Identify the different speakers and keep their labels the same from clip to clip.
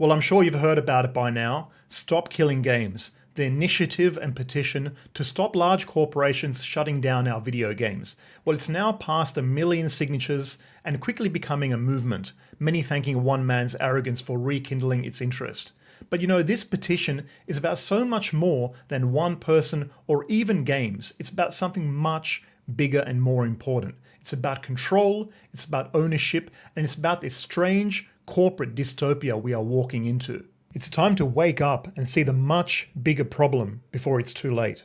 Speaker 1: Well, I'm sure you've heard about it by now. Stop Killing Games, the initiative and petition to stop large corporations shutting down our video games. Well, it's now passed 1 million signatures and quickly becoming a movement, many thanking one man's arrogance for rekindling its interest. But you know, this petition is about so much more than one person or even games. It's about something much bigger and more important. It's about control, it's about ownership, and it's about this strange corporate dystopia we are walking into. It's time to wake up and see the much bigger problem before it's too late.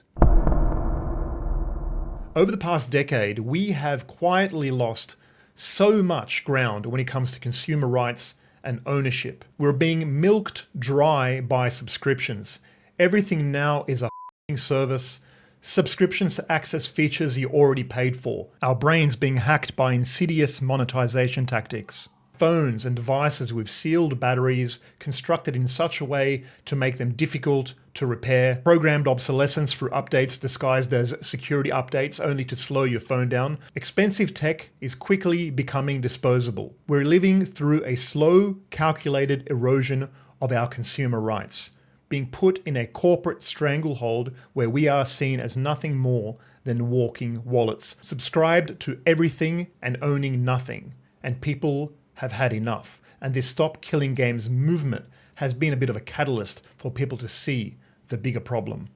Speaker 1: Over the past decade, we have quietly lost so much ground when it comes to consumer rights and ownership. We're being milked dry by subscriptions. Everything now is a service. Subscriptions to access features you already paid for. Our brains being hacked by insidious monetization tactics. Phones and devices with sealed batteries constructed in such a way to make them difficult to repair. Programmed obsolescence through updates disguised as security updates only to slow your phone down. Expensive tech is quickly becoming disposable. We're living through a slow, calculated erosion of our consumer rights, being put in a corporate stranglehold where we are seen as nothing more than walking wallets, subscribed to everything and owning nothing. And people have had enough. And this Stop Killing Games movement has been a bit of a catalyst for people to see the bigger problem.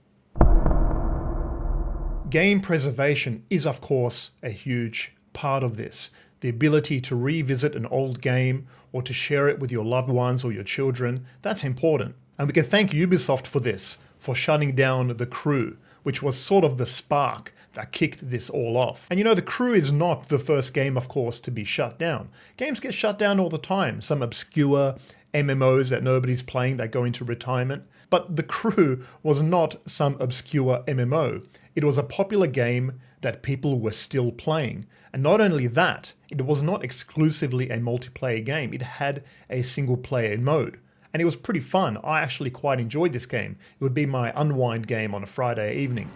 Speaker 1: Game preservation is, of course, a huge part of this. The ability to revisit an old game or to share it with your loved ones or your children, that's important. And we can thank Ubisoft for this, for shutting down The Crew, which was sort of the spark that kicked this all off. And you know, The Crew is not the first game, of course, to be shut down. Games get shut down all the time. Some obscure MMOs that nobody's playing that go into retirement. But The Crew was not some obscure MMO. It was a popular game that people were still playing. And not only that, it was not exclusively a multiplayer game. It had a single player mode. And it was pretty fun. I actually quite enjoyed this game. It would be my unwind game on a Friday evening.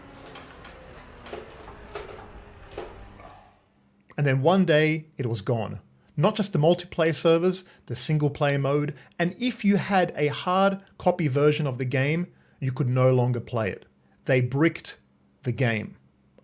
Speaker 1: And then one day, it was gone. Not just the multiplayer servers, the single player mode, and if you had a hard copy version of the game, you could no longer play it. They bricked the game.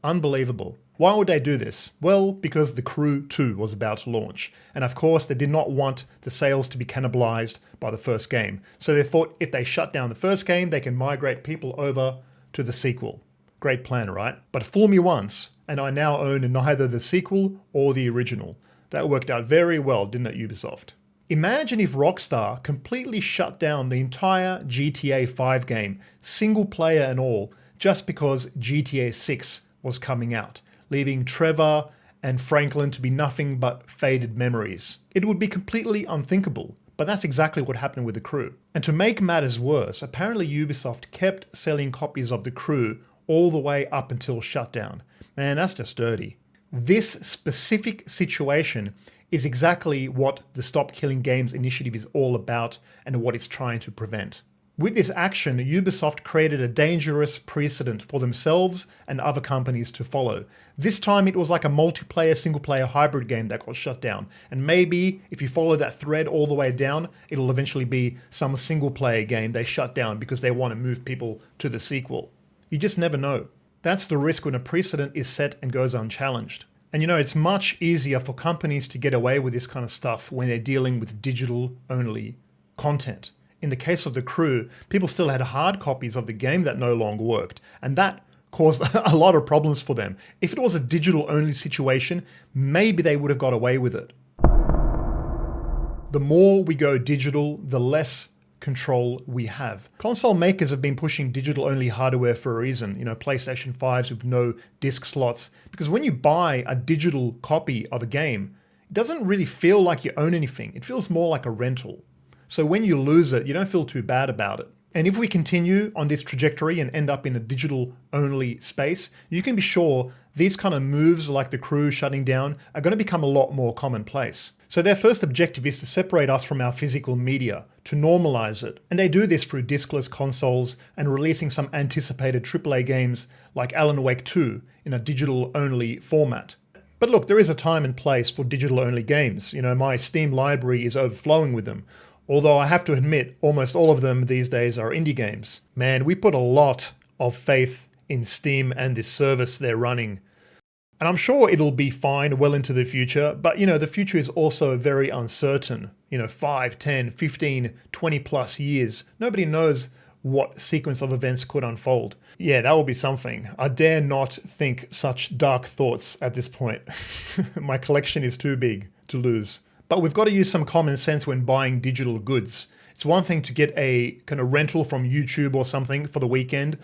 Speaker 1: Unbelievable. Why would they do this? Well, because The Crew 2 was about to launch. And of course, they did not want the sales to be cannibalized by the first game. So they thought if they shut down the first game, they can migrate people over to the sequel. Great plan, right? But fool me once, and I now own neither the sequel or the original. That worked out very well, didn't it, Ubisoft? Imagine if Rockstar completely shut down the entire GTA 5 game, single player and all, just because GTA 6 was coming out, leaving Trevor and Franklin to be nothing but faded memories. It would be completely unthinkable, but that's exactly what happened with The Crew. And to make matters worse, apparently Ubisoft kept selling copies of The Crew all the way up until shutdown. Man, that's just dirty. This specific situation is exactly what the Stop Killing Games initiative is all about and what it's trying to prevent. With this action, Ubisoft created a dangerous precedent for themselves and other companies to follow. This time it was like a multiplayer, single-player hybrid game that got shut down. And maybe if you follow that thread all the way down, it'll eventually be some single-player game they shut down because they want to move people to the sequel. You just never know. That's the risk when a precedent is set and goes unchallenged. And you know, it's much easier for companies to get away with this kind of stuff when they're dealing with digital-only content. In the case of The Crew, people still had hard copies of the game that no longer worked, and that caused a lot of problems for them. If it was a digital-only situation, maybe they would have got away with it. The more we go digital, the less control we have. Console makers have been pushing digital-only hardware for a reason, you know, PlayStation 5s with no disc slots, because when you buy a digital copy of a game, it doesn't really feel like you own anything. It feels more like a rental. So when you lose it, you don't feel too bad about it. And if we continue on this trajectory and end up in a digital-only space, you can be sure these kind of moves like The Crew shutting down are going to become a lot more commonplace. So their first objective is to separate us from our physical media, to normalize it. And they do this through discless consoles and releasing some anticipated AAA games like Alan Wake 2 in a digital-only format. But look, there is a time and place for digital-only games. You know, my Steam library is overflowing with them. Although I have to admit, almost all of them these days are indie games. Man, we put a lot of faith in Steam and this service they're running. And I'm sure it'll be fine well into the future, but the future is also very uncertain. 5, 10, 15, 20 plus years. Nobody knows what sequence of events could unfold. Yeah, that will be something. I dare not think such dark thoughts at this point. My collection is too big to lose. But we've got to use some common sense when buying digital goods. It's one thing to get a kind of rental from YouTube or something for the weekend.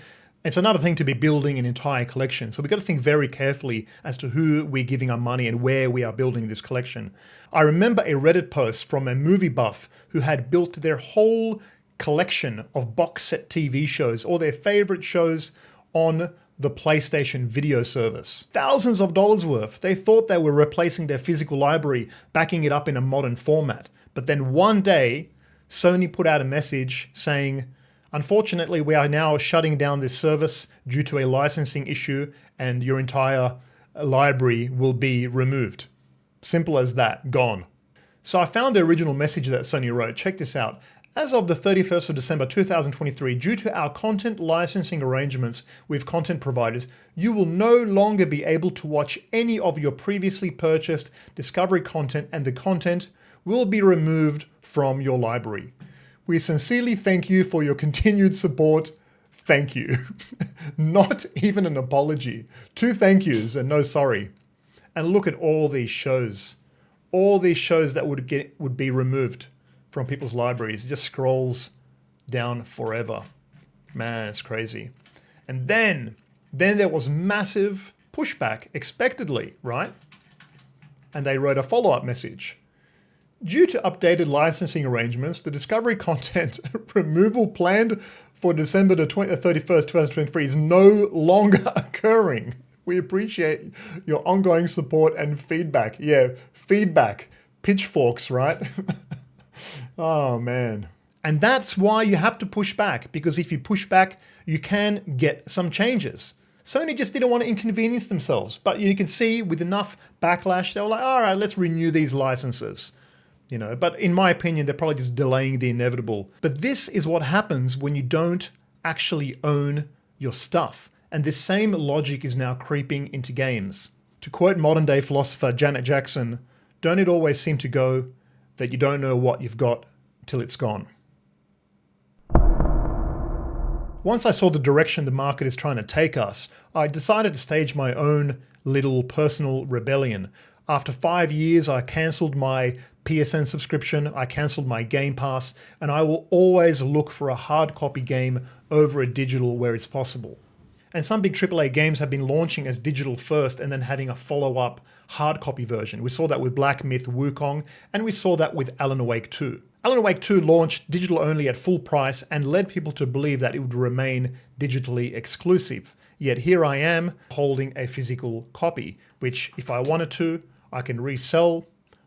Speaker 1: It's another thing to be building an entire collection. So we've got to think very carefully as to who we're giving our money and where we are building this collection. I remember a Reddit post from a movie buff who had built their whole collection of box set TV shows or their favorite shows on the PlayStation video service. Thousands of dollars worth. They thought they were replacing their physical library, backing it up in a modern format. But then one day, Sony put out a message saying, unfortunately, we are now shutting down this service due to a licensing issue and your entire library will be removed. Simple as that, gone. So I found the original message that Sony wrote. Check this out. As of the 31st of December 2023, due to our content licensing arrangements with content providers, you will no longer be able to watch any of your previously purchased Discovery content and the content will be removed from your library. We sincerely thank you for your continued support. Thank you. Not even an apology. 2 thank yous and no sorry. And look at all these shows. All these shows that would be removed from people's libraries. It just scrolls down forever. Man, it's crazy. And then there was massive pushback, expectedly, right? And they wrote a follow-up message. Due to updated licensing arrangements, the Discovery content removal planned for December the 31st, 2023 is no longer occurring. We appreciate your ongoing support and feedback. Yeah, feedback. Pitchforks, right? Oh, man. And that's why you have to push back, because if you push back, you can get some changes. Sony just didn't want to inconvenience themselves. But you can see with enough backlash, they were like, all right, let's renew these licenses. But in my opinion, they're probably just delaying the inevitable. But this is what happens when you don't actually own your stuff. And this same logic is now creeping into games. To quote modern day philosopher Janet Jackson, don't it always seem to go that you don't know what you've got till it's gone? Once I saw the direction the market is trying to take us, I decided to stage my own little personal rebellion. After 5 years, I cancelled my PSN subscription, I cancelled my Game Pass, and I will always look for a hard copy game over a digital where it's possible. And some big AAA games have been launching as digital first and then having a follow-up hard copy version. We saw that with Black Myth Wukong, and we saw that with Alan Wake 2. Alan Wake 2 launched digital only at full price and led people to believe that it would remain digitally exclusive. Yet here I am holding a physical copy, which if I wanted to, I can resell,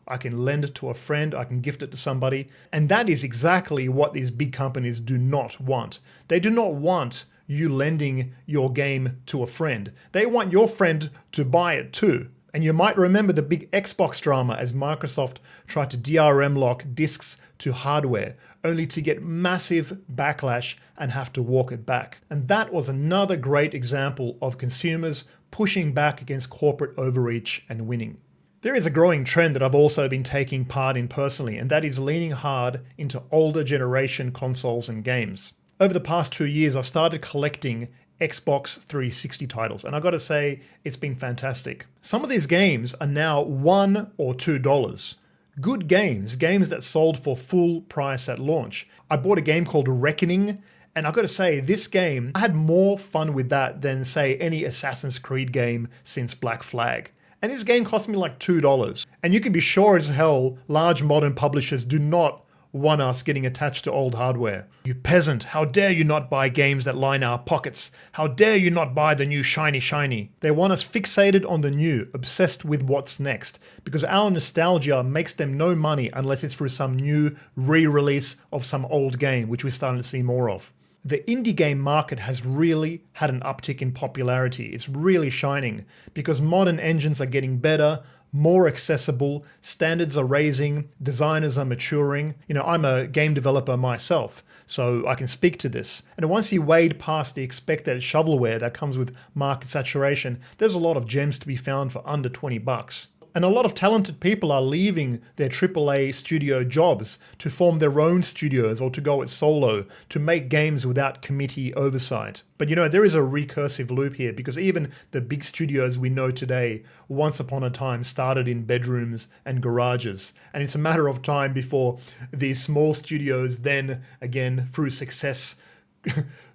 Speaker 1: I can lend it to a friend, I can gift it to somebody. And that is exactly what these big companies do not want. They do not want you lending your game to a friend. They want your friend to buy it too. And you might remember the big Xbox drama as Microsoft tried to DRM lock discs to hardware, only to get massive backlash and have to walk it back. And that was another great example of consumers pushing back against corporate overreach and winning. There is a growing trend that I've also been taking part in personally, and that is leaning hard into older generation consoles and games. Over the past 2 years, I've started collecting Xbox 360 titles, and I gotta say, it's been fantastic. Some of these games are now $1 or $2. Good games that sold for full price at launch. I bought a game called Reckoning, and I gotta say, this game, I had more fun with that than, say, any Assassin's Creed game since Black Flag. And this game cost me like $2. And you can be sure as hell, large modern publishers do not want us getting attached to old hardware. You peasant, how dare you not buy games that line our pockets? How dare you not buy the new shiny? They want us fixated on the new, obsessed with what's next, because our nostalgia makes them no money unless it's through some new re-release of some old game, which we're starting to see more of. The indie game market has really had an uptick in popularity. It's really shining because modern engines are getting better, more accessible, standards are raising, designers are maturing. I'm a game developer myself, so I can speak to this. And once you wade past the expected shovelware that comes with market saturation, there's a lot of gems to be found for under $20. And a lot of talented people are leaving their AAA studio jobs to form their own studios or to go it solo, to make games without committee oversight. But there is a recursive loop here, because even the big studios we know today, once upon a time started in bedrooms and garages. And it's a matter of time before these small studios then, again, through success,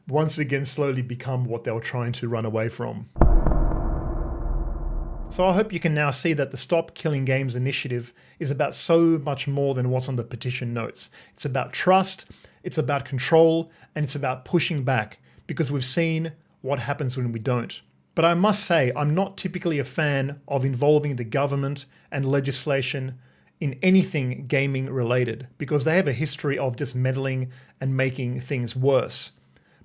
Speaker 1: once again slowly become what they were trying to run away from. So I hope you can now see that the Stop Killing Games initiative is about so much more than what's on the petition notes. It's about trust, it's about control, and it's about pushing back, because we've seen what happens when we don't. But I must say, I'm not typically a fan of involving the government and legislation in anything gaming related, because they have a history of just meddling and making things worse.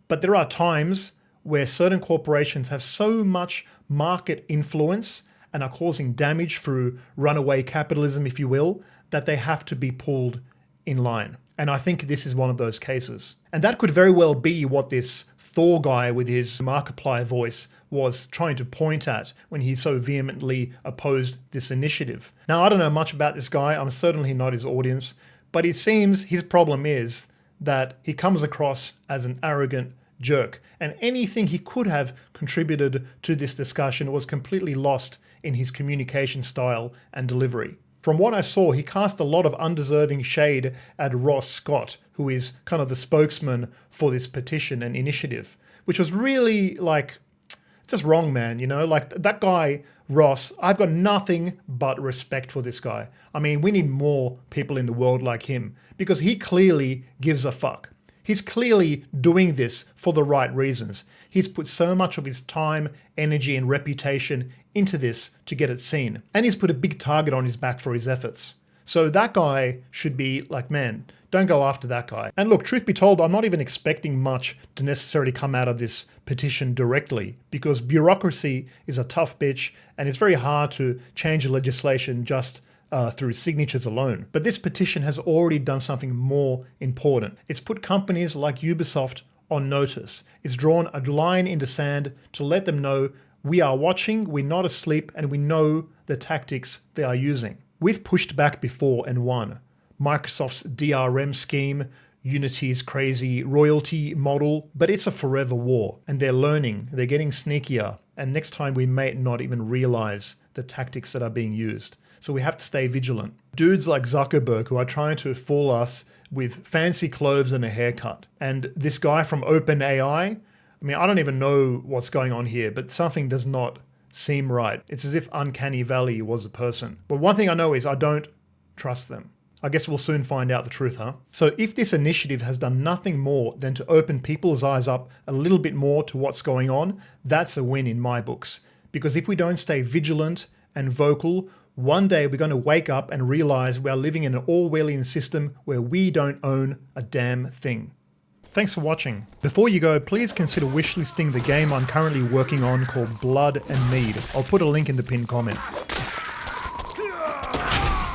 Speaker 1: But there are times where certain corporations have so much market influence and are causing damage through runaway capitalism, if you will, that they have to be pulled in line. And I think this is one of those cases. And that could very well be what this Thor guy with his Markiplier voice was trying to point at when he so vehemently opposed this initiative. Now, I don't know much about this guy. I'm certainly not his audience, but it seems his problem is that he comes across as an arrogant jerk, and anything he could have contributed to this discussion was completely lost in his communication style and delivery. From what I saw, he cast a lot of undeserving shade at Ross Scott, who is kind of the spokesman for this petition and initiative, which was really just wrong, man. That guy, Ross, I've got nothing but respect for this guy. I mean, we need more people in the world like him, because he clearly gives a fuck. He's clearly doing this for the right reasons. He's put so much of his time, energy, and reputation into this to get it seen. And he's put a big target on his back for his efforts. So that guy should be like, man, don't go after that guy. And look, truth be told, I'm not even expecting much to necessarily come out of this petition directly, because bureaucracy is a tough bitch, and it's very hard to change legislation just through signatures alone. But this petition has already done something more important. It's put companies like Ubisoft on notice. It's drawn a line in the sand to let them know we are watching, we're not asleep, and we know the tactics they are using. We've pushed back before and won. Microsoft's DRM scheme, Unity's crazy royalty model, but it's a forever war, and they're learning, they're getting sneakier, and next time we may not even realize the tactics that are being used. So we have to stay vigilant. Dudes like Zuckerberg who are trying to fool us with fancy clothes and a haircut. And this guy from OpenAI, I mean, I don't even know what's going on here, but something does not seem right. It's as if Uncanny Valley was a person. But one thing I know is I don't trust them. I guess we'll soon find out the truth, huh? So if this initiative has done nothing more than to open people's eyes up a little bit more to what's going on, that's a win in my books. Because if we don't stay vigilant and vocal, one day we're going to wake up and realize we are living in an Orwellian system where we don't own a damn thing. Thanks for watching. Before you go, please consider wishlisting the game I'm currently working on called Blood and Mead. I'll put a link in the pinned comment.